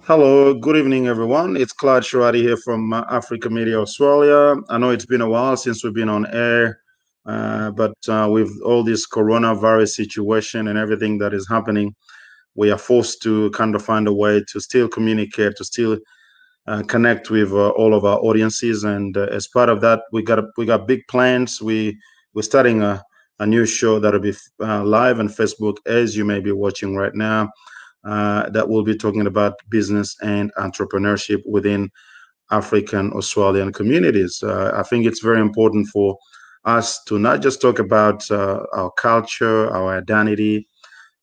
Hello, good evening, everyone. It's Claude Sharadi here from Africa Media Australia. I know it's been a while since we've been on air, but with all this coronavirus situation and everything that is happening, we are forced to kind of find a way to still communicate, to still connect with all of our audiences. And as part of that, we got big plans. We're starting a new show that'll be live on Facebook, as you may be watching right now. That will be talking about business and entrepreneurship within African Australian communities. I think it's very important for us to not just talk about our culture, our identity,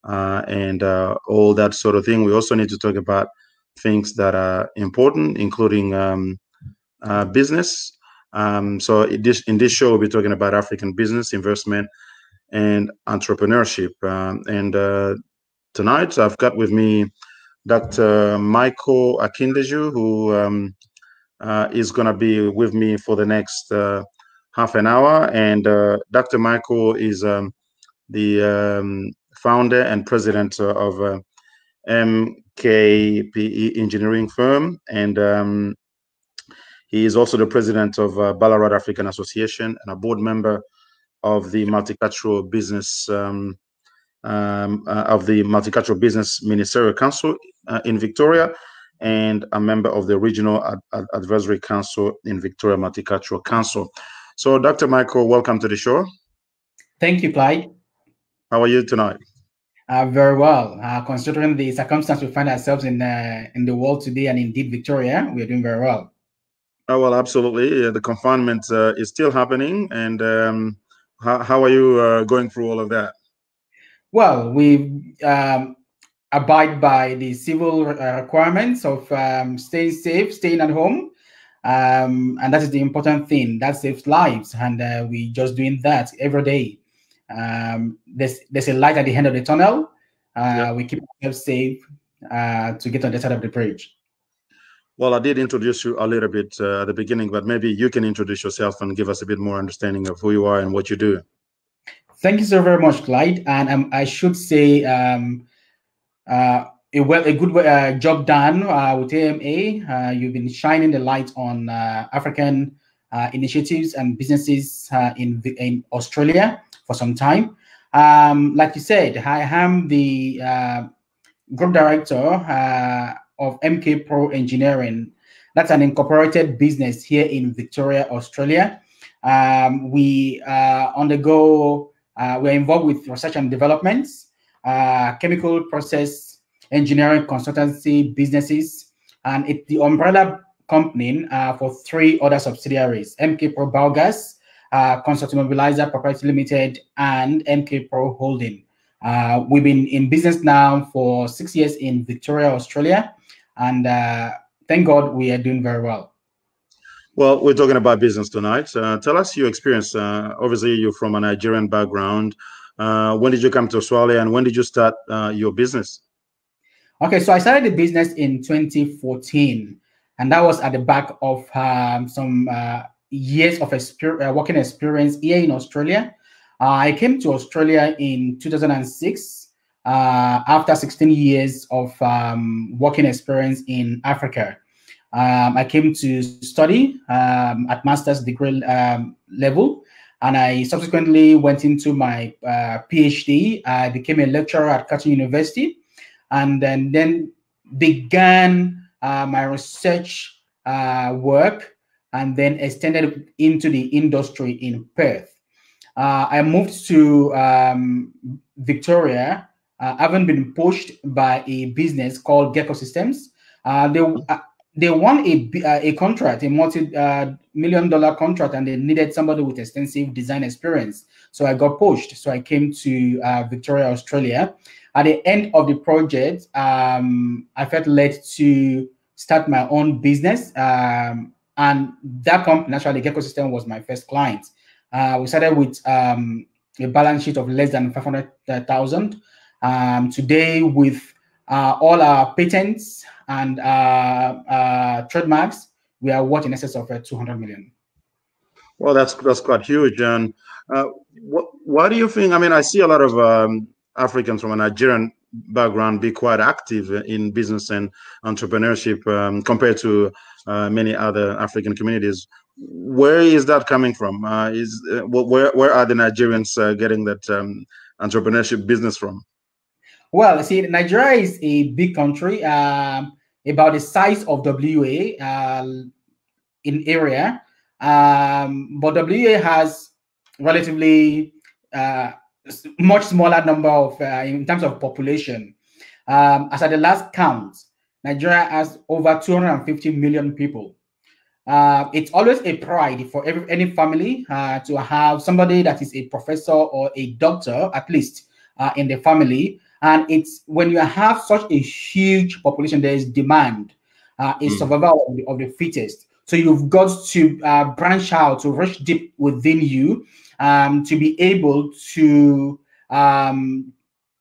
and all that sort of thing. We also need to talk about things that are important, including business. So in this show, we'll be talking about African business, investment, and entrepreneurship. And tonight, I've got with me Dr. Michael Akindeju, who is going to be with me for the next half an hour. And Dr. Michael is the founder and president of MKPE engineering firm. And he is also the president of Ballarat African Association and a board member of the Multicultural Business Ministerial Council in Victoria, and a member of the Regional Advisory Council in Victoria Multicultural Council. So, Dr. Michael, welcome to the show. Thank you, Clyde. How are you tonight? Very well. Considering the circumstance we find ourselves in the world today, and indeed Victoria, we are doing very well. Oh, well, absolutely. The confinement is still happening. And how are you going through all of that? Well, we abide by the civil requirements of staying safe, staying at home. And that is the important thing. That saves lives. And we just doing that every day. There's a light at the end of the tunnel. We keep ourselves safe to get on the side of the bridge. Well, I did introduce you a little bit at the beginning, but maybe you can introduce yourself and give us a bit more understanding of who you are and what you do. Thank you so very much, Clyde. And I should say a good job done with AMA. You've been shining the light on African initiatives and businesses in Australia for some time. Like you said, I am the group director of MK Pro Engineering. That's an incorporated business here in Victoria, Australia. We undergo. We're involved with research and developments, chemical process engineering consultancy businesses, and it's the umbrella company for 3 other subsidiaries: MK Pro Biogas, Consulting Mobilizer Proprietary Limited, and MK Pro Holding. We've been in business now for 6 years in Victoria, Australia, and thank God we are doing very well. Well, we're talking about business tonight. Tell us your experience. Obviously, you're from a Nigerian background. When did you come to Australia, and when did you start your business? Okay, so I started the business in 2014, and that was at the back of some years of working experience here in Australia. I came to Australia in 2006 after 16 years of working experience in Africa. I came to study at master's degree level, and I subsequently went into my PhD. I became a lecturer at Curtin University, and then began my research work, and then extended into the industry in Perth. I moved to Victoria, having been pushed by a business called Gecko Systems. They won a contract, a multi-million-dollar contract, and they needed somebody with extensive design experience. So I got pushed. So I came to Victoria, Australia. At the end of the project, I felt led to start my own business. And that company, actually, Gecko System, was my first client. We started with a balance sheet of less than 500,000. Today, with all our patents and trademarks, we are worth in excess of 200 million. Well, that's quite huge. And what do you think? I mean, I see a lot of Africans from a Nigerian background be quite active in business and entrepreneurship compared to many other African communities. Where is that coming from? Where are the Nigerians getting that entrepreneurship business from? Well, see, Nigeria is a big country, about the size of WA in area, but WA has relatively much smaller number of in terms of population. As at the last count, Nigeria has over 250 million people. It's always a pride for any family to have somebody that is a professor or a doctor, at least in the family. And it's when you have such a huge population, there is demand, is survival of the fittest. So you've got to branch out, to reach deep within you, to be able to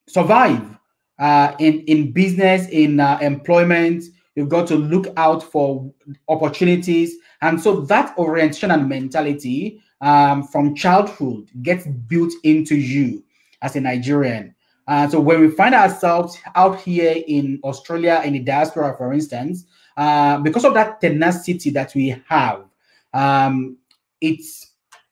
survive in business, in employment. You've got to look out for opportunities. And so that orientation and mentality from childhood gets built into you as a Nigerian. So when we find ourselves out here in Australia, in the diaspora, for instance, because of that tenacity that we have, it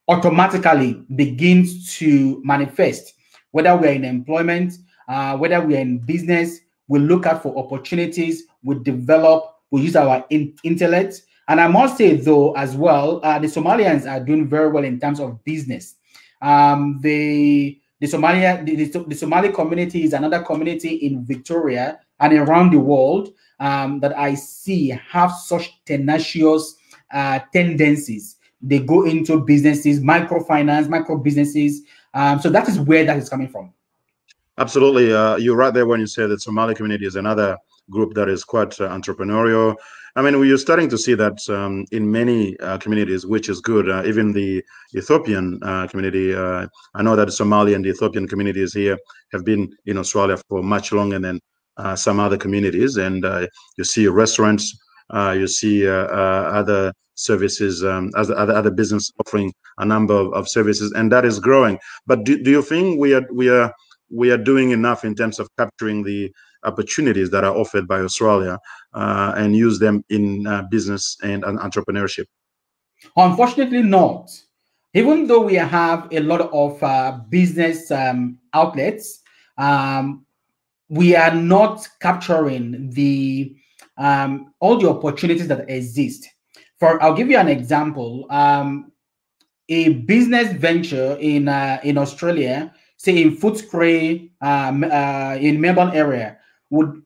automatically begins to manifest. Whether we're in employment, whether we're in business, we look out for opportunities, we develop, we use our intellect. And I must say, though, as well, the Somalians are doing very well in terms of business. The Somali community is another community in Victoria and around the world that I see have such tenacious tendencies. They go into businesses, microfinance, micro businesses. So that is where that is coming from. Absolutely. You're right there when you say that Somali community is another group that is quite entrepreneurial. I mean, we're starting to see that in many communities, which is good. Even the Ethiopian community, I know that the Somali and the Ethiopian communities here have been in Australia for much longer than some other communities. And you see restaurants, you see other services, other business offering a number of services, and that is growing. But do you think we are doing enough in terms of capturing the opportunities that are offered by Australia and use them in business and entrepreneurship? Unfortunately not. Even though we have a lot of business outlets, we are not capturing the all the opportunities that exist. I'll give you an example. A business venture in Australia, say in Footscray, in Melbourne area, would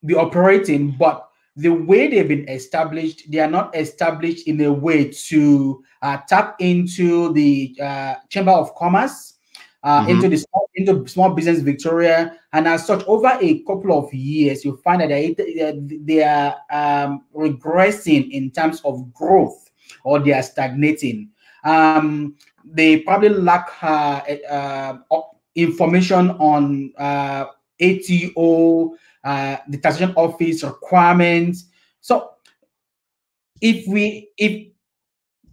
be operating, but the way they've been established, they are not established in a way to tap into the Chamber of Commerce, into the Small Business Victoria, and as such, over a couple of years, you find that they are regressing in terms of growth, or they are stagnating. They probably lack information on ATO, the taxation office requirements. So if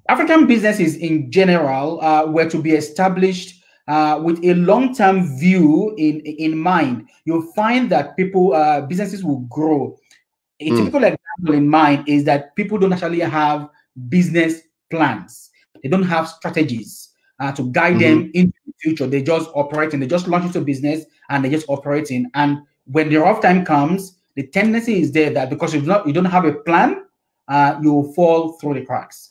African businesses in general were to be established with a long-term view in mind, you'll find that businesses will grow. A typical example in mind is that people don't actually have business plans. They don't have strategies to guide them into the future. They just operating. They just launch into business and they just operating. And when the rough time comes, the tendency is there that because you don't have a plan, you will fall through the cracks.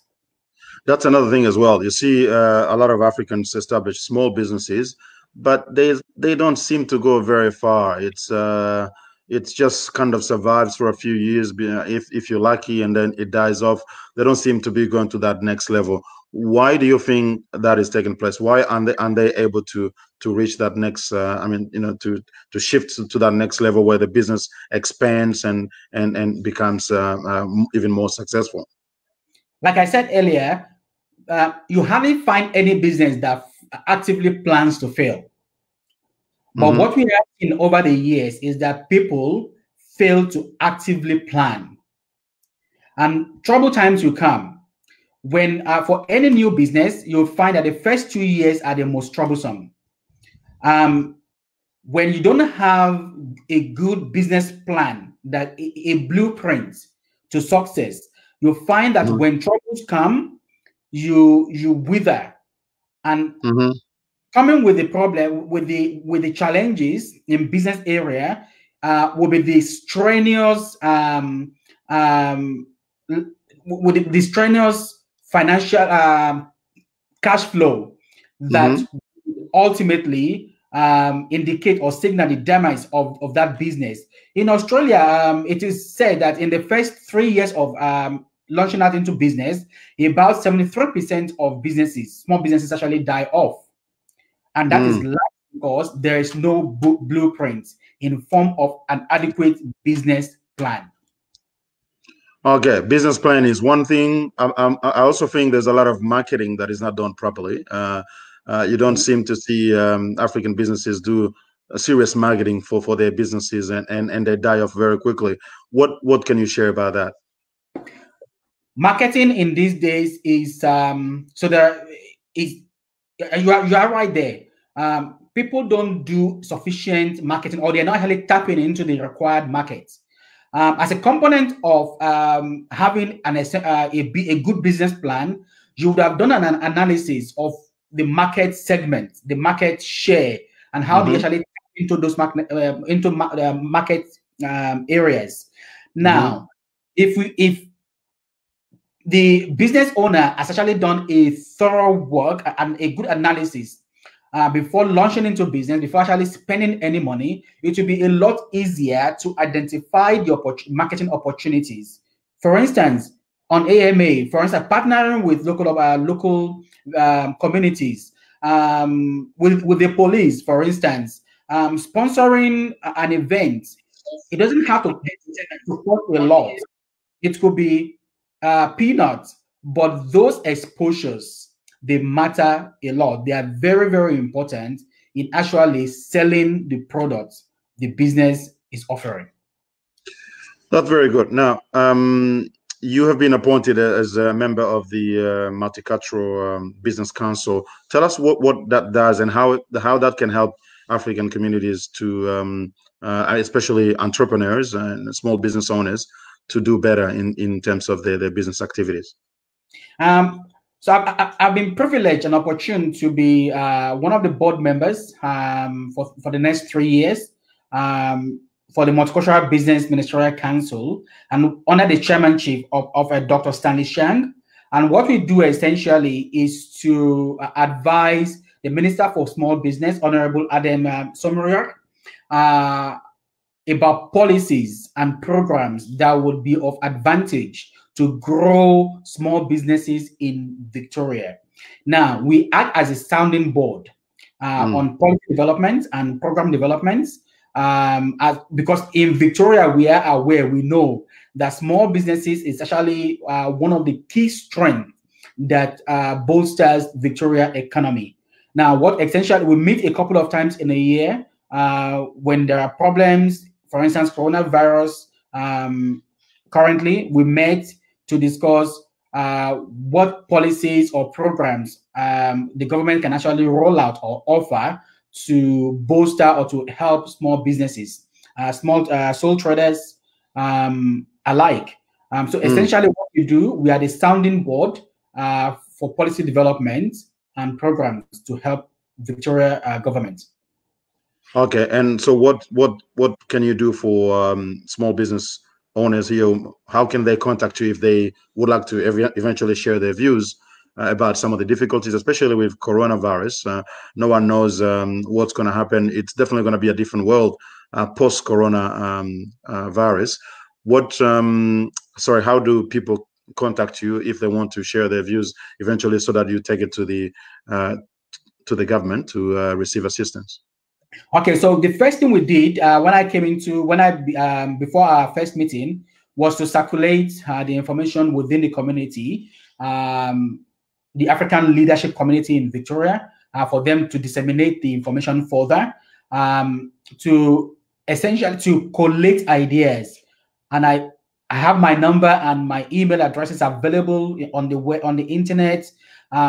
That's another thing as well. You see a lot of Africans establish small businesses, but they don't seem to go very far. It's just kind of survives for a few years if you're lucky, and then it dies off. They don't seem to be going to that next level. Why do you think that is taking place? Why aren't they able to reach that next to shift to that next level where the business expands and becomes even more successful? Like I said earlier, you hardly find any business that actively plans to fail. But what we have seen over the years is that people fail to actively plan. And trouble times will come. When for any new business, you'll find that the first 2 years are the most troublesome. when you don't have a good business plan, that a blueprint to success, you find that when troubles come, you wither. And coming with the problem, with the challenges in business area, will be the strenuous with the strenuous financial cash flow that ultimately indicate or signal the demise of that business. In Australia, it is said that in the first 3 years of launching out into business, about 73% of businesses, small businesses, actually die off. And that is largely because there is no blueprint in form of an adequate business plan. Okay, business plan is one thing. I also think there's a lot of marketing that is not done properly. You don't seem to see African businesses do serious marketing for their businesses, and they die off very quickly. What can you share about that? Marketing in these days is so there is you are right there. People don't do sufficient marketing, or they're not really tapping into the required markets. As a component of having a good business plan, you would have done an analysis of the market segment, the market share, and how they actually tap into those market areas. Now, if the business owner has actually done a thorough work and a good analysis before launching into business, before actually spending any money, it will be a lot easier to identify the marketing opportunities. For instance, on AMA, for instance, partnering with local communities, with the police, for instance, sponsoring an event. It doesn't have to cost a lot. It could be peanuts, but those exposures, they matter a lot. They are very, very important in actually selling the products the business is offering. That's very good. Now, you have been appointed as a member of the Multicultural Business Council. Tell us what that does and how that can help African communities to, especially entrepreneurs and small business owners, to do better in terms of their business activities. So I've been privileged and opportune to be one of the board members for the next 3 years for the Multicultural Business Ministerial Council, and under the chairmanship of Dr. Stanley Shang. And what we do essentially is to advise the Minister for Small Business, Honorable Adam Someriak, about policies and programs that would be of advantage to grow small businesses in Victoria. Now, we act as a sounding board on policy development and program developments, because in Victoria, we are aware, we know that small businesses is actually one of the key strengths that bolsters Victoria economy. Now, what essentially, we meet a couple of times in a year when there are problems, for instance, coronavirus. Currently, we met to discuss what policies or programs the government can actually roll out or offer to bolster or to help small businesses, small sole traders alike. So essentially what we do, we are the sounding board for policy development and programs to help Victoria government. Okay, and so what can you do for small business owners here? How can they contact you if they would like to eventually share their views about some of the difficulties, especially with coronavirus? No one knows what's going to happen. It's definitely going to be a different world post-corona virus. How do people contact you if they want to share their views eventually, so that you take it to the government to receive assistance? Okay, so the first thing we did before our first meeting was to circulate the information within the community, the African leadership community in Victoria, for them to disseminate the information further, to essentially to collect ideas. And I have my number and my email addresses available on the internet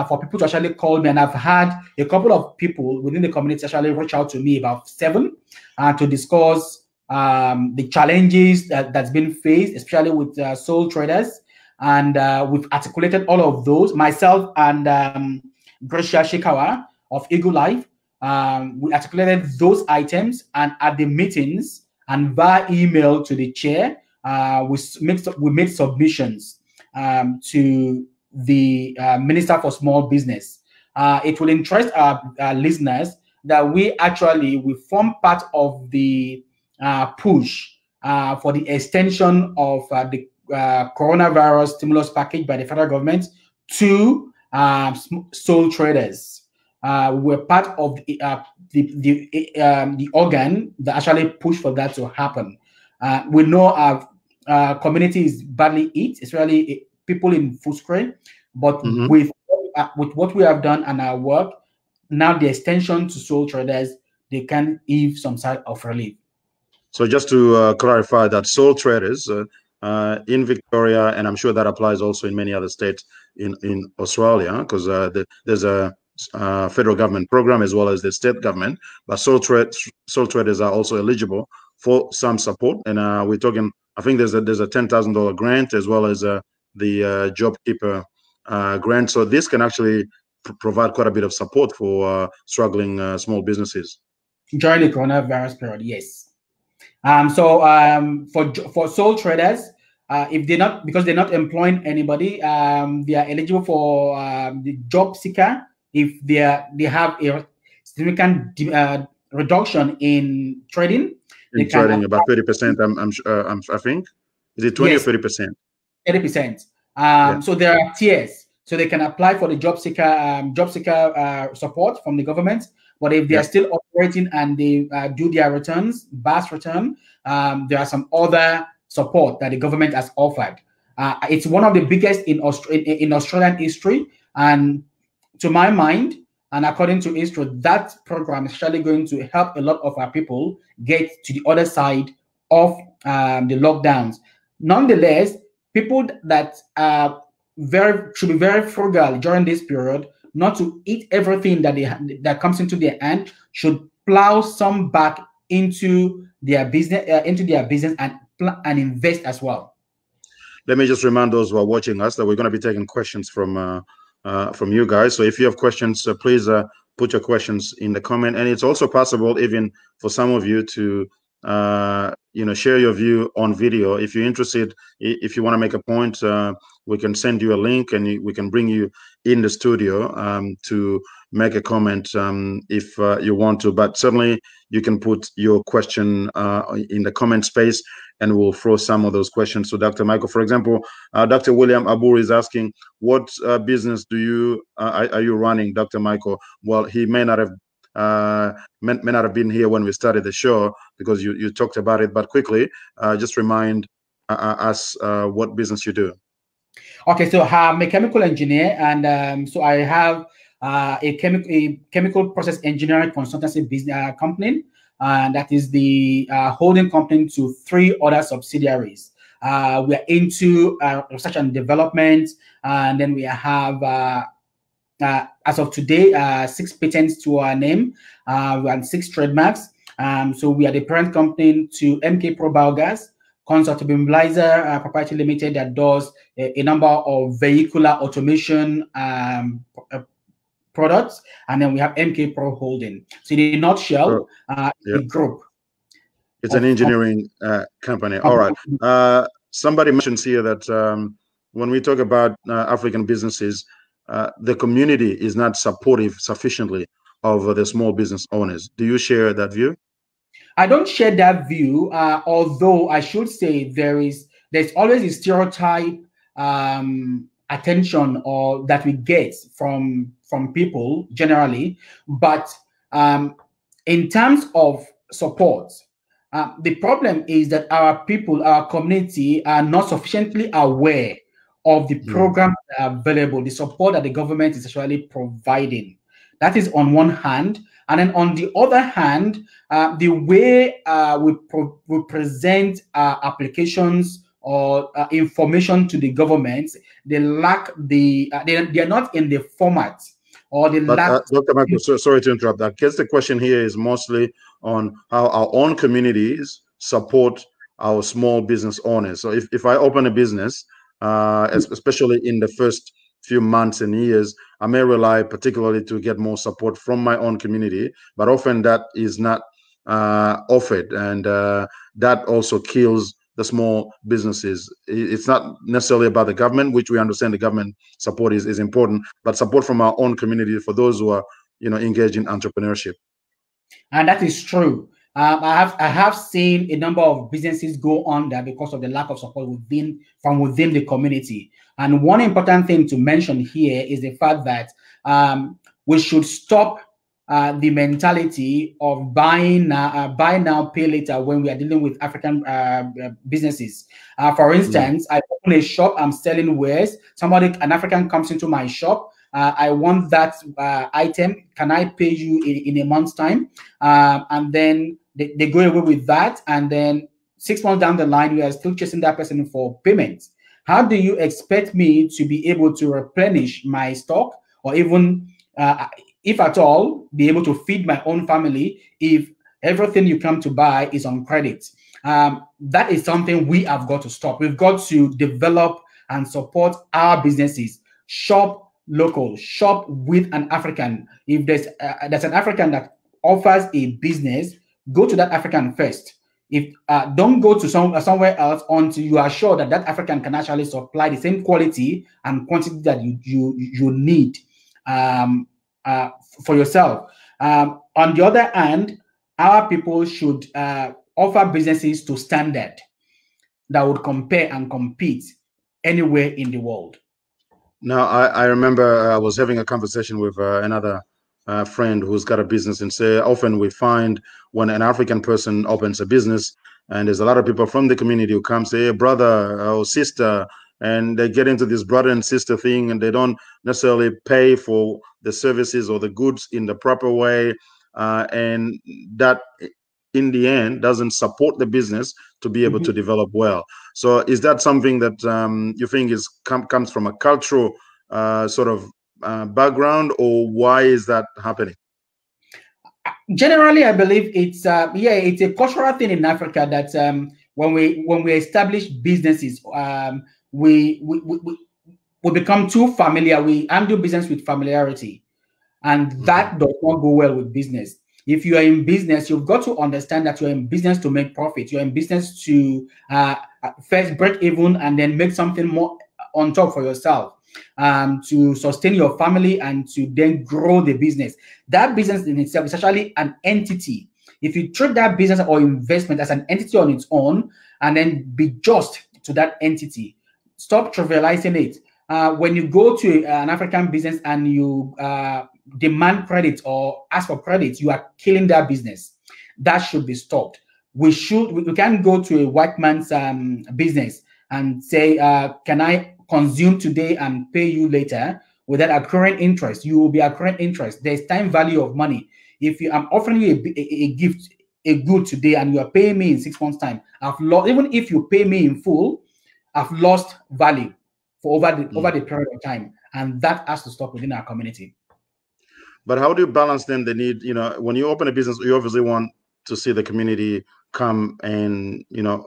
for people to actually call me. And I've had a couple of people within the community actually reach out to me, about 7, to discuss the challenges that's been faced, especially with sole traders. And we've articulated all of those. Myself and Gracia Shikawa of Eagle Life, we articulated those items, and at the meetings and via email to the chair, we made submissions to the Minister for Small Business. It will interest our listeners that we form part of the push for the extension of the coronavirus stimulus package by the federal government to sole traders. We're part of the organ that actually pushed for that to happen. We know our community is badly hit, especially people in Fuscre, but with what we have done and our work, now the extension to sole traders, they can give some sort of relief. So just to clarify that sole traders in Victoria, and I'm sure that applies also in many other states in Australia, because there's a federal government program as well as the state government, but sole traders are also eligible for some support. And we're talking, I think there's a $10,000 grant as well as the JobKeeper grant. So this can actually provide quite a bit of support for struggling small businesses during the coronavirus period. Yes. For sole traders, if because they're not employing anybody, they are eligible for the job seeker if they have a significant reduction in trading. About 30%. I think, is it 20 or 30%? 30%. So there are tiers, so they can apply for the job seeker support from the government. But if they are still operating and they do their returns, BAS return, there are some other support that the government has offered. It's one of the biggest in Australian history. And to my mind, and according to history, that program is actually going to help a lot of our people get to the other side of the lockdowns. Nonetheless, people that should be very frugal during this period, not to eat everything that comes into their hand, should plow some back into their business, and invest as well. Let me just remind those who are watching us that we're going to be taking questions from you guys. So if you have questions, please put your questions in the comment. And it's also possible, even for some of you, to share your view on video. If you're interested, if you want to make a point, we can send you a link and we can bring you in the studio to make a comment if you want to. But certainly you can put your question in the comment space, and we'll throw some of those questions to Dr. Michael. For example, Dr. William Abur is asking, what business are you running, Dr. Michael? Well, he may not have been here when we started the show because you talked about it, but quickly, just remind us what business you do. Okay, so I'm a chemical engineer, and so I have a chemical process engineering consultancy business company, and that is the holding company to 3 other subsidiaries. We are into research and development, and then we have as of today 6 patents to our name and 6 trademarks. So we are the parent company to MK Pro Biogas, Consult Immobilizer Proprietary Limited, that does a number of vehicular automation products, and then we have MK Pro Holding. So in a nutshell, the group. It's an engineering company. All right. Somebody mentions here that when we talk about African businesses, the community is not supportive sufficiently of the small business owners. Do you share that view? I don't share that view, although I should say there's always a stereotype attention or that we get from people generally. But in terms of support, the problem is that our people, our community, are not sufficiently aware of the programs that are available, the support that the government is actually providing. That is on one hand. And then on the other hand, the way we present applications or information to the government, they lack they are not in the format or the But lack. Dr. Michael, sorry to interrupt. I guess the question here is mostly on how our own communities support our small business owners. So if I open a business, especially in the first few months and years, I may rely particularly to get more support from my own community, but often that is not offered, and that also kills the small businesses. It's not necessarily about the government, which we understand the government support is important, but support from our own community for those who are, engaged in entrepreneurship. And that is true. I have seen a number of businesses go under because of the lack of support from within the community. And one important thing to mention here is the fact that we should stop the mentality of buy now, pay later when we are dealing with African businesses. For instance, I open a shop, I'm selling wares. An African comes into my shop. I want that item. Can I pay you in a month's time? And then they go away with that. And then 6 months down the line, we are still chasing that person for payments. How do you expect me to be able to replenish my stock, or even, if at all, be able to feed my own family if everything you come to buy is on credit? That is something we have got to stop. We've got to develop and support our businesses. Shop local, shop with an African. If there's an African that offers a business, go to that African first. If don't go to somewhere else until you are sure that that African can actually supply the same quality and quantity that you need for yourself. On the other hand, our people should offer businesses to standard that would compare and compete anywhere in the world. Now, I remember I was having a conversation with another friend who's got a business, and say often we find when an African person opens a business, and there's a lot of people from the community who come say, hey, brother or sister, and they get into this brother and sister thing, and they don't necessarily pay for the services or the goods in the proper way, and that in the end doesn't support the business to be able to develop well. So is that something that you think comes from a cultural sort of background, or why is that happening? Generally, I believe it's it's a cultural thing in Africa that when we establish businesses, we become too familiar. We handle business with familiarity, and that does not go well with business. If you are in business, you've got to understand that you're in business to make profit. You're in business to first break even and then make something more on top for yourself, to sustain your family and to then grow the business. That business in itself is actually an entity. If you treat that business or investment as an entity on its own and then be just to that entity, stop trivializing it. When you go to an African business and you demand credit or ask for credit, you are killing that business. That should be stopped. We can't go to a white man's business and say, can I consume today and pay you later without accruing interest? You will be accruing interest. There's time value of money. If I'm offering you a gift, a good today, and you are paying me in 6 months' time, I've lost. Even if you pay me in full, I've lost value for over the period of time, and that has to stop within our community. But how do you balance then the need? When you open a business, you obviously want to see the community come and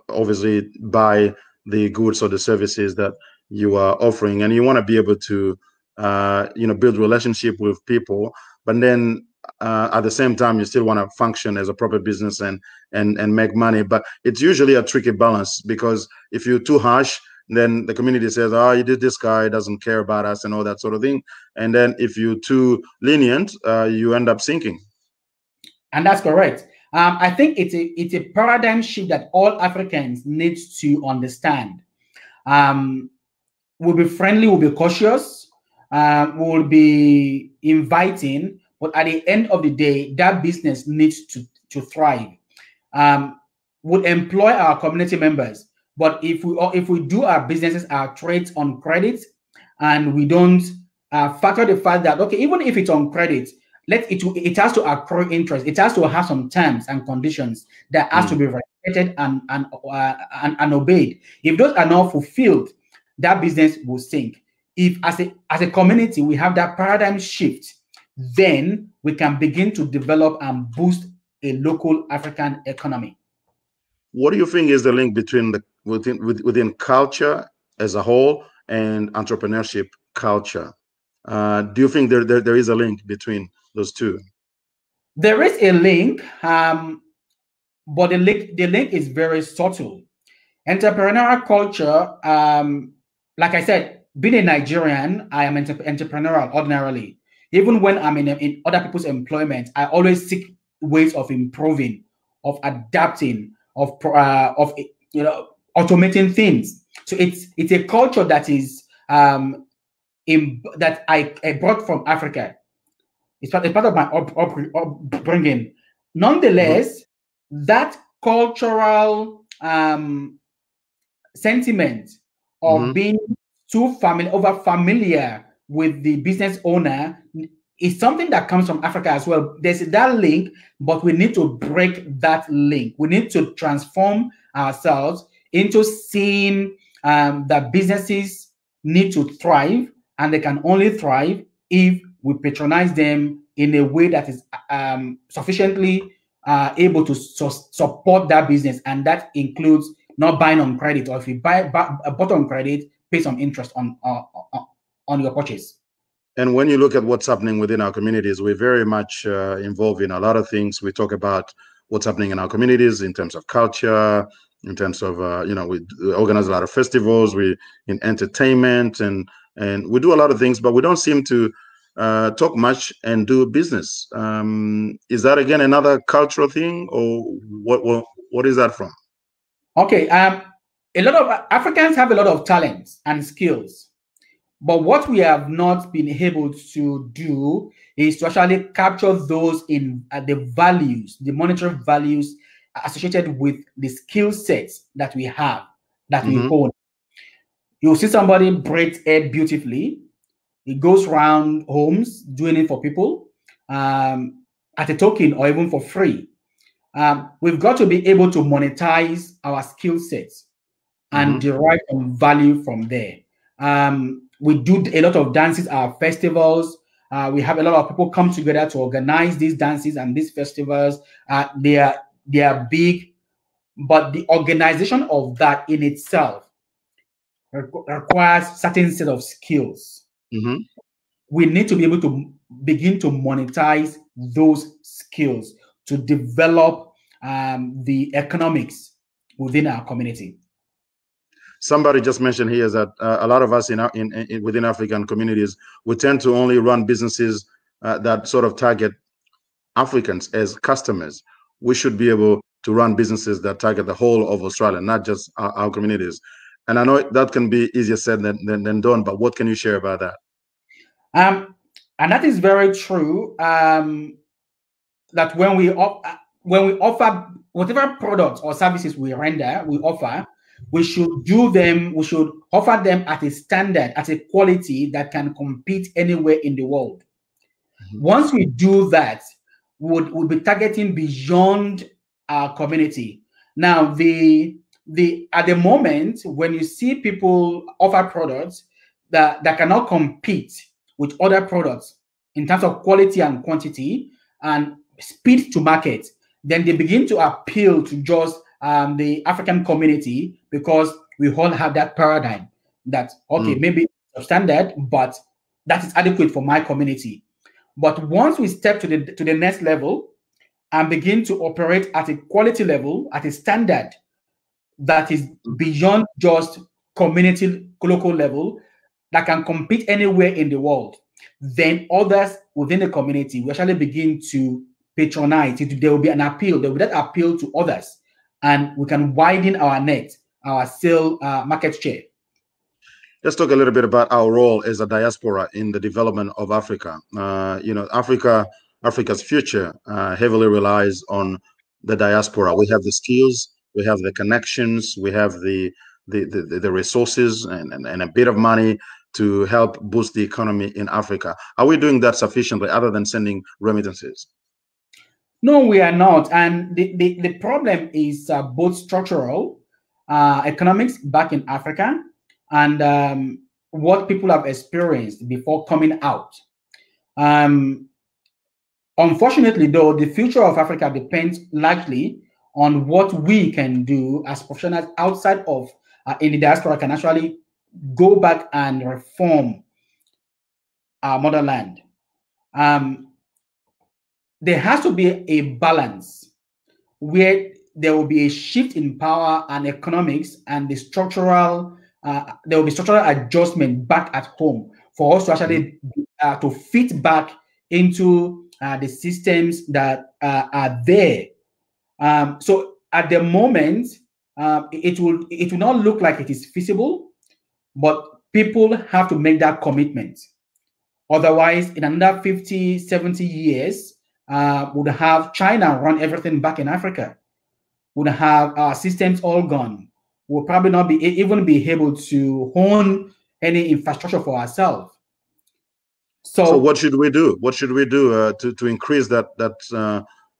obviously buy the goods or the services that you are offering, and you want to be able to build relationship with people, but then at the same time you still want to function as a proper business and make money. But it's usually a tricky balance, because if you're too harsh, then the community says, oh, you did, this guy doesn't care about us and all that sort of thing. And then if you're too lenient, you end up sinking. And that's correct. I think it's a paradigm shift that all Africans need to understand. We'll be friendly, we'll be cautious, we'll be inviting, but at the end of the day, that business needs to thrive. We'll employ our community members, but if we do our businesses, our trades on credit, and we don't factor the fact that, okay, even if it's on credit, it has to accrue interest. It has to have some terms and conditions that has to be respected and obeyed. If those are not fulfilled, that business will sink. If as a community we have that paradigm shift, then we can begin to develop and boost a local African economy. What do you think is the link between within culture as a whole and entrepreneurship culture? Do you think there is a link between those two? There is a link, but the link is very subtle. Entrepreneurial culture, like I said, being a Nigerian, I am entrepreneurial ordinarily. Even when I'm in other people's employment, I always seek ways of improving, of adapting, of automating things. So it's a culture that is that I brought from Africa. It's part of my upbringing. Nonetheless, that cultural sentiment of being too familiar with the business owner is something that comes from Africa as well. There's that link, but we need to break that link. We need to transform ourselves into seeing that businesses need to thrive, and they can only thrive if we patronize them in a way that is sufficiently able to support that business, and that includes not buying on credit, or if you buy on credit, pay some interest on your purchase. And when you look at what's happening within our communities, we're very much involved in a lot of things. We talk about what's happening in our communities in terms of culture, in terms of we organize a lot of festivals, we in entertainment, and we do a lot of things, but we don't seem to talk much and do business. Is that again another cultural thing, or what is that from? Okay, a lot of Africans have a lot of talents and skills, but what we have not been able to do is to actually capture those in the values, the monetary values associated with the skill sets that we have, that we own. You'll see somebody braids hair beautifully. He goes around homes doing it for people at a token or even for free. We've got to be able to monetize our skill sets and derive some value from there. We do a lot of dances at our festivals. We have a lot of people come together to organize these dances and these festivals. They are big, but the organization of that in itself requires certain set of skills. We need to be able to begin to monetize those skills to develop the economics within our community. Somebody just mentioned here that a lot of us within African communities, we tend to only run businesses that sort of target Africans as customers. We should be able to run businesses that target the whole of Australia, not just our communities. And I know that can be easier said than done, but what can you share about that? And that is very true. That when we offer whatever products or services we offer, we should offer them at a standard, at a quality that can compete anywhere in the world. Once we do that, we'll be targeting beyond our community. Now, at the moment, when you see people offer products that cannot compete with other products in terms of quality and quantity and speed to market, then they begin to appeal to just the African community, because we all have that paradigm that, okay, maybe it's substandard, but that is adequate for my community. But once we step to the next level and begin to operate at a quality level, at a standard that is beyond just community, local level, that can compete anywhere in the world, then others within the community will actually begin to patronize it. There will be an appeal. There will be that appeal to others, and we can widen our net, our sale market share. Let's talk a little bit about our role as a diaspora in the development of Africa. Africa's future heavily relies on the diaspora. We have the skills, we have the connections, we have the resources and a bit of money to help boost the economy in Africa. Are we doing that sufficiently, other than sending remittances? No, we are not. And the problem is both structural, economics back in Africa, and what people have experienced before coming out. Unfortunately, though, the future of Africa depends largely on what we can do as professionals outside of in the diaspora can actually go back and reform our motherland. There has to be a balance where there will be a shift in power and economics, and the structural there will be structural adjustment back at home for us to actually to fit back into the systems that are there. So at the moment, it will not look like it is feasible, but people have to make that commitment. Otherwise, in another 50, 70 years, would have China run everything back in Africa, would have our systems all gone. We'll probably not be even be able to own any infrastructure for ourselves. So what should we do? What should we do to increase that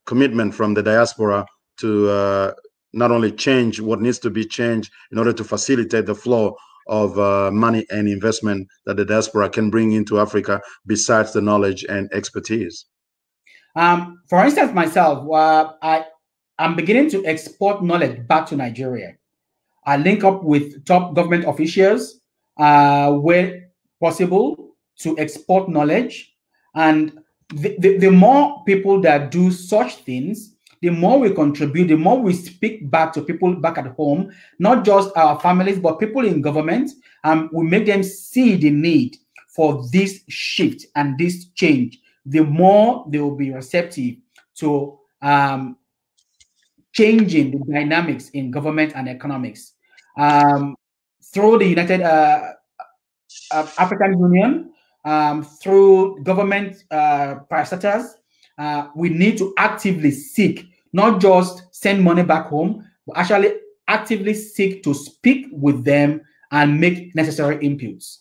commitment from the diaspora to not only change what needs to be changed in order to facilitate the flow of money and investment that the diaspora can bring into Africa, besides the knowledge and expertise? For instance, myself, I'm beginning to export knowledge back to Nigeria. I link up with top government officials where possible to export knowledge. And the more people that do such things, the more we contribute, the more we speak back to people back at home, not just our families, but people in government. We make them see the need for this shift and this change. The more they will be receptive to changing the dynamics in government and economics. Through the United African Union, through government parastatals, we need to actively seek, not just send money back home, but actually actively seek to speak with them and make necessary inputs.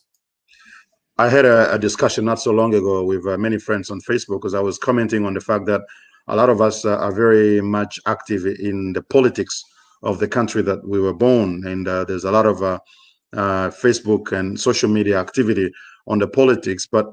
I had a discussion not so long ago with many friends on Facebook, because I was commenting on the fact that a lot of us are very much active in the politics of the country that we were born, and there's a lot of Facebook and social media activity on the politics, but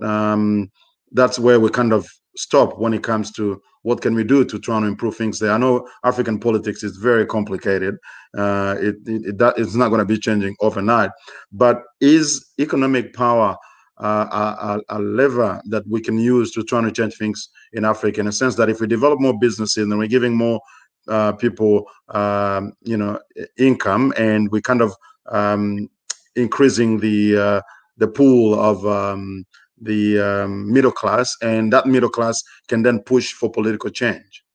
that's where we kind of stop when it comes to what can we do to try and improve things there. I know African politics is very complicated. It's not going to be changing overnight, but is economic power a lever that we can use to try to change things in Africa, in a sense that if we develop more businesses and we're giving more people, income, and we kind of increasing the pool of the middle class, and that middle class can then push for political change.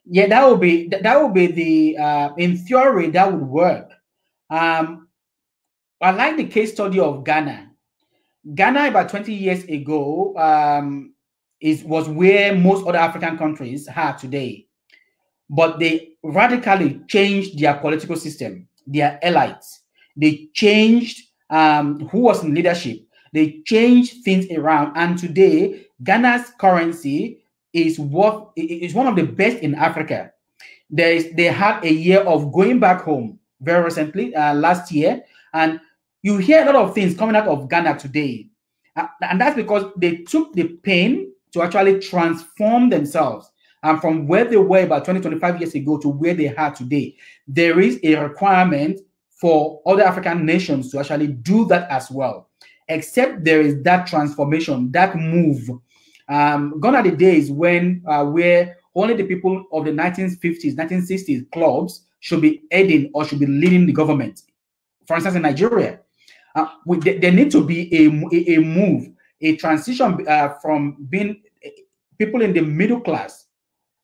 Yeah, that would be the in theory that would work. I like the case study of Ghana. Ghana about 20 years ago was where most other African countries are today, but they radically changed their political system, their elites. They changed who was in leadership. They changed things around, and today Ghana's currency is one of the best in Africa. They had a year of going back home very recently, last year, and you hear a lot of things coming out of Ghana today, and that's because they took the pain to actually transform themselves. And from where they were about 20, 25 years ago to where they are today, there is a requirement for other African nations to actually do that as well. Except there is that transformation, that move. Gone are the days when where only the people of the 1950s, 1960s clubs should be heading or should be leading the government. For instance, in Nigeria, there need to be a move, a transition from being people in the middle class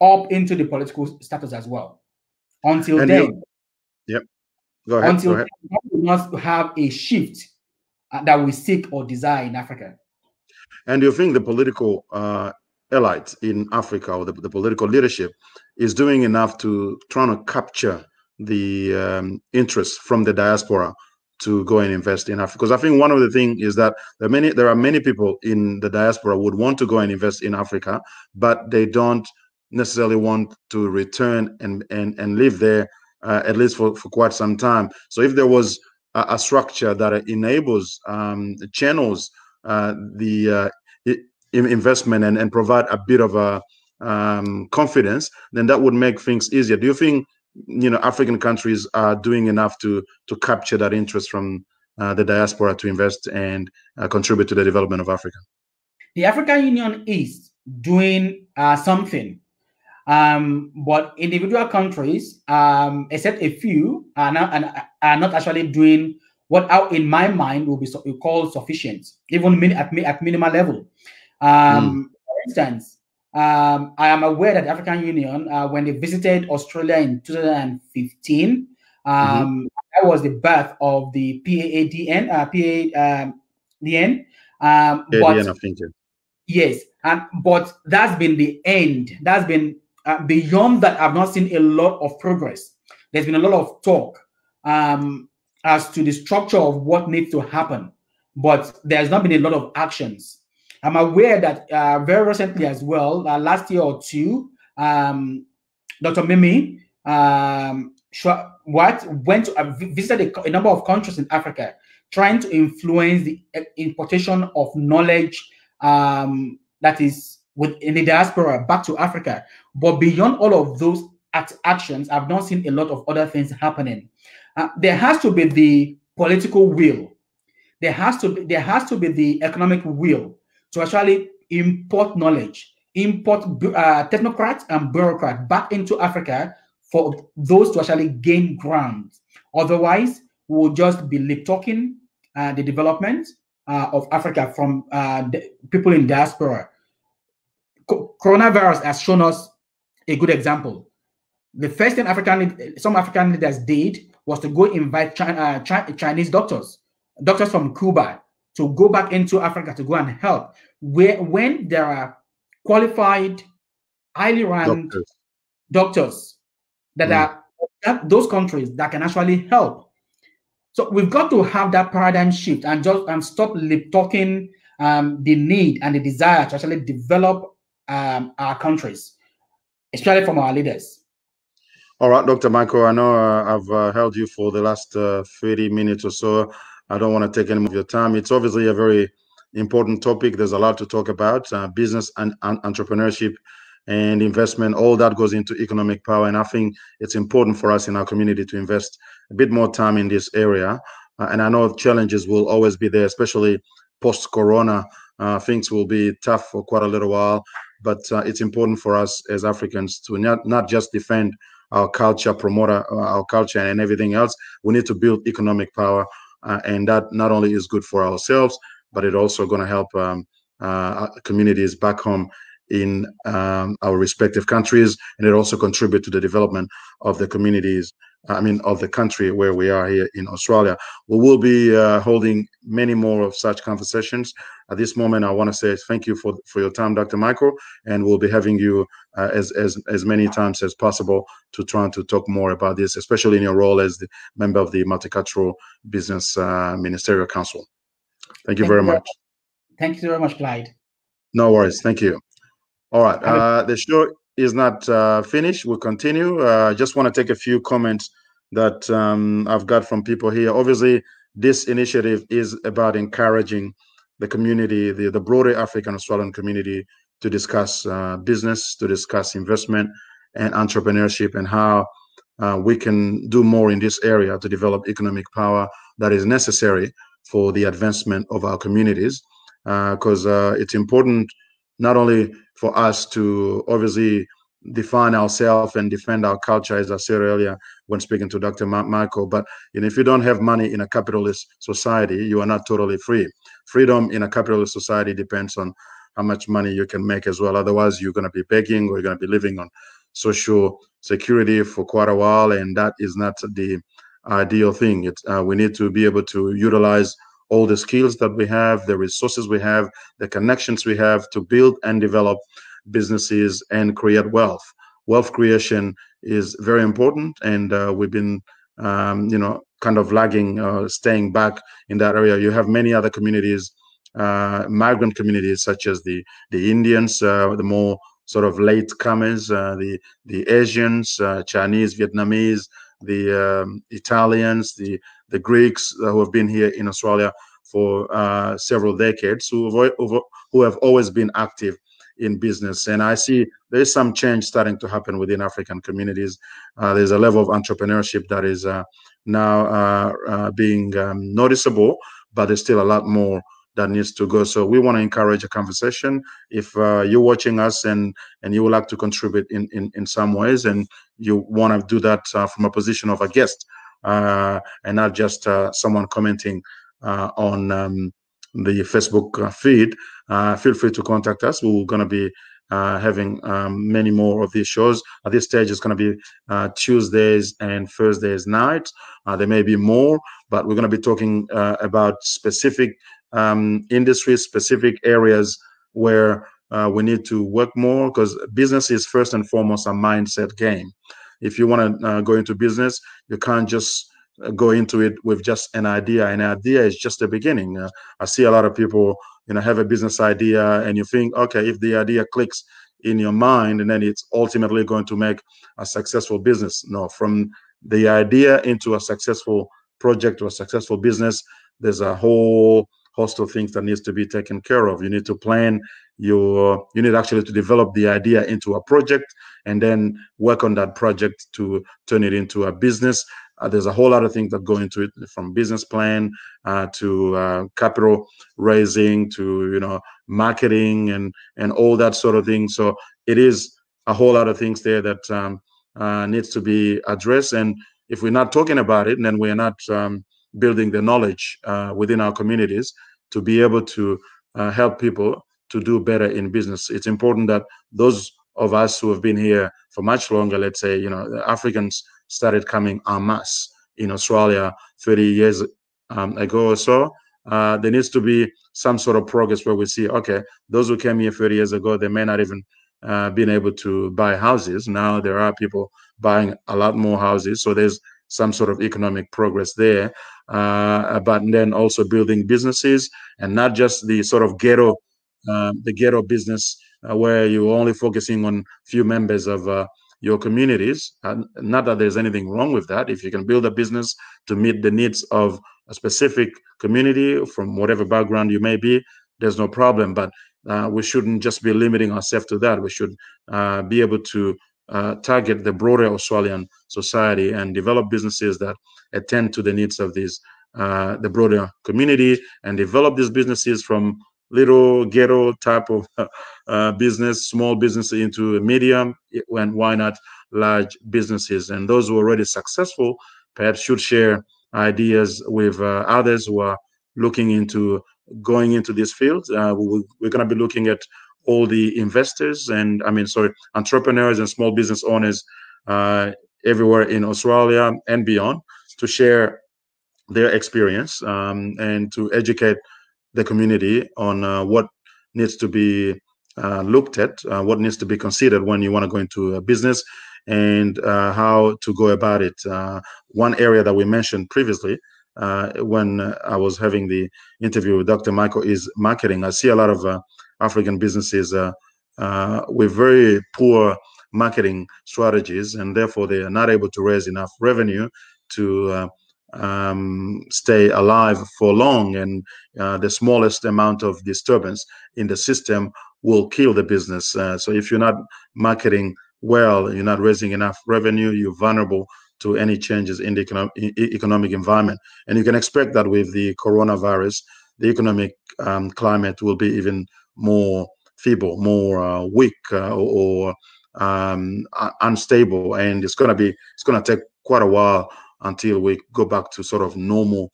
up into the political status as well. Until then, yep, go ahead. Until then, we must have a shift that we seek or desire in Africa. And do you think the political elite in Africa, or the political leadership, is doing enough to try to capture the interest from the diaspora to go and invest in Africa? Because I think one of the things is that there are many people in the diaspora would want to go and invest in Africa, but they don't necessarily want to return and live there at least for quite some time. So if there was a structure that enables channels investment and provide a bit of a confidence, then that would make things easier. Do you think African countries are doing enough to capture that interest from the diaspora to invest and contribute to the development of Africa? The African Union is doing something, but individual countries, except a few, are not actually doing what out in my mind will be called sufficient, even at minimal level. For instance, I am aware that the African Union, when they visited Australia in 2015, that was the birth of the PADN, but I think. yes, but that's been the end. That's been beyond that. I've not seen a lot of progress. There's been a lot of talk as to the structure of what needs to happen, but there's not been a lot of actions. I'm aware that very recently as well, last year or two, Dr. Mimi went to visited a number of countries in Africa, trying to influence the importation of knowledge that is within the diaspora back to Africa. But beyond all of those actions, I've not seen a lot of other things happening. There has to be the political will. There has to be the economic will to actually import knowledge, import technocrats and bureaucrats back into Africa for those to actually gain ground. Otherwise, we'll just be lip talking the development of Africa from the people in diaspora. Coronavirus has shown us a good example. The first thing some African leaders did was to go invite Chinese doctors from Cuba to go back into Africa to go and help. When there are qualified, highly ranked doctors that are those countries that can actually help. So we've got to have that paradigm shift and stop lip talking the need and the desire to actually develop our countries, especially from our leaders. All right, Dr. Michael, I know I've held you for the last 30 minutes or so. I don't want to take any more of your time. It's obviously a very important topic. There's a lot to talk about. Business and entrepreneurship and investment, all that goes into economic power. And I think it's important for us in our community to invest a bit more time in this area. And I know challenges will always be there, especially post-corona. Things will be tough for quite a little while. But it's important for us as Africans to not just defend our culture, promote our culture and everything else. We need to build economic power. And that not only is good for ourselves, but it also going to help communities back home in our respective countries. And it also contribute to the development of the communities, of the country where we are here in Australia. We will be holding many more of such conversations. At this moment, I want to say thank you for your time, Dr. Michael, and we'll be having you as many times as possible to try to talk more about this, especially in your role as the member of the Multicultural Business Ministerial Council. Thank you very much. Thank you very much, Clyde. No worries. Thank you. All right. The show is not finished. We'll continue. I just want to take a few comments that I've got from people here. Obviously, this initiative is about encouraging the community, the broader African Australian community, to discuss business, to discuss investment and entrepreneurship, and how we can do more in this area to develop economic power that is necessary for the advancement of our communities. Because it's important not only for us to obviously define ourselves and defend our culture, as I said earlier when speaking to Dr. Michael, but if you don't have money in a capitalist society, you are not totally free. Freedom in a capitalist society depends on how much money you can make as well. Otherwise, you're going to be begging, or you're going to be living on social security for quite a while, and that is not the ideal thing. We need to be able to utilize all the skills that we have, the resources we have, the connections we have to build and develop businesses and create wealth. Wealth creation is very important, and we've been, kind of lagging, staying back in that area. You have many other communities, migrant communities such as the Indians, the more sort of late comers, the Asians, Chinese, Vietnamese, the Italians, the Greeks who have been here in Australia for several decades who have always been active in business. And I see there's some change starting to happen within African communities. There's a level of entrepreneurship that is now being noticeable, but there's still a lot more that needs to go. So we want to encourage a conversation. If you're watching us and you would like to contribute in some ways, and you want to do that from a position of a guest and not just someone commenting on the Facebook feed, feel free to contact us. We're going to be having many more of these shows. At this stage, it's going to be Tuesdays and Thursdays nights. There may be more, but we're going to be talking about specific industries, specific areas where we need to work more, because business is first and foremost a mindset game. If you want to go into business, you can't just go into it with just an idea. An idea is just the beginning. I see a lot of people, have a business idea, and you think, okay, if the idea clicks in your mind, and then it's ultimately going to make a successful business. No, from the idea into a successful project or a successful business, there's a whole host of things that needs to be taken care of. You need to plan you need actually to develop the idea into a project, and then work on that project to turn it into a business. There's a whole lot of things that go into it, from business plan to capital raising to marketing and all that sort of thing. So it is a whole lot of things there that needs to be addressed. And if we're not talking about it, then we're not building the knowledge within our communities to be able to help people to do better in business. It's important that those of us who have been here for much longer, let's say, the Africans started coming en masse in Australia 30 years ago or so. There needs to be some sort of progress where we see, okay, those who came here 30 years ago, they may not even been able to buy houses. Now there are people buying a lot more houses. So there's some sort of economic progress there. But then also building businesses, and not just the sort of ghetto business where you're only focusing on few members of your communities. Not that there's anything wrong with that. If you can build a business to meet the needs of a specific community from whatever background you may be, there's no problem. But we shouldn't just be limiting ourselves to that. We should be able to target the broader Australian society and develop businesses that attend to the needs of the broader community, and develop these businesses from little ghetto type of business, small business, into a medium, and why not large businesses. And those who are already successful perhaps should share ideas with others who are looking into going into this field. We're going to be looking at all the investors and entrepreneurs and small business owners everywhere in Australia and beyond, to share their experience and to educate the community on what needs to be looked at, what needs to be considered when you want to go into a business, and how to go about it. One area that we mentioned previously when I was having the interview with Dr. Michael is marketing. I see a lot of African businesses with very poor marketing strategies, and therefore they are not able to raise enough revenue to stay alive for long. And the smallest amount of disturbance in the system will kill the business. So if you're not marketing well, you're not raising enough revenue, you're vulnerable to any changes in the economic environment. And you can expect that with the coronavirus, the economic climate will be even more feeble, more weak, or unstable. And it's going to take quite a while until we go back to sort of normal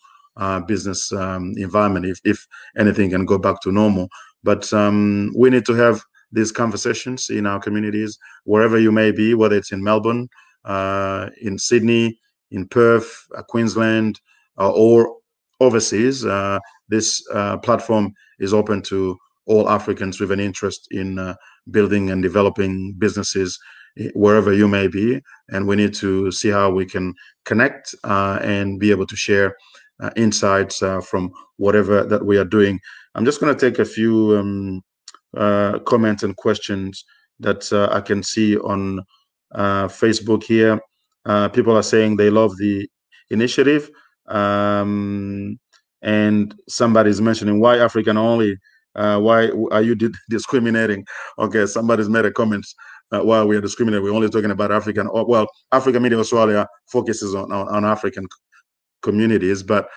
business environment, if anything can go back to normal. But we need to have these conversations in our communities, wherever you may be, whether it's in Melbourne, in Sydney, in Perth, Queensland, or overseas. This platform is open to all Africans with an interest in building and developing businesses wherever you may be. And we need to see how we can connect and be able to share insights from whatever that we are doing. I'm just going to take a few comments and questions that I can see on Facebook here. People are saying they love the initiative, and and somebody's mentioning why African only, why are you discriminating? Okay, somebody's made a comment. While we are discriminating, we're only talking about African. Well, Africa Media Australia focuses on African communities, but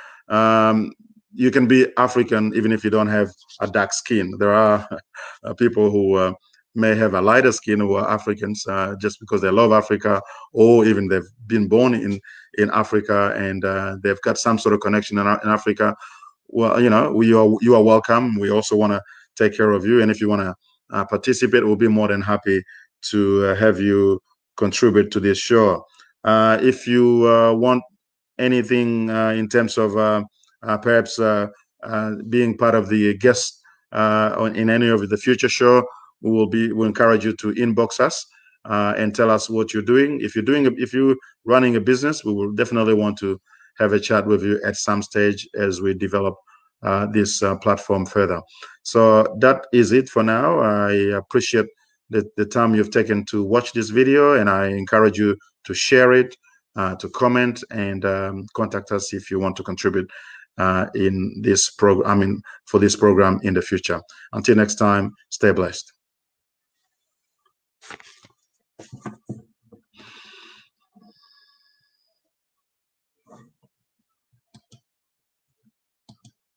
you can be African even if you don't have a dark skin. There are people who may have a lighter skin who are Africans just because they love Africa, or even they've been born in Africa and they've got some sort of connection in Africa. Well, you know, you are welcome. We also want to take care of you, and if you want to participate, we'll be more than happy to have you contribute to this show. If you want anything in terms of perhaps being part of the guest in any of the future show, we'll encourage you to inbox us and tell us what you're doing. If you're running a business, we will definitely want to have a chat with you at some stage as we develop this platform further. So that is it for now. I appreciate the time you've taken to watch this video, and I encourage you to share it, to comment, and contact us if you want to contribute in this program. I mean, for this program in the future. Until next time, stay blessed.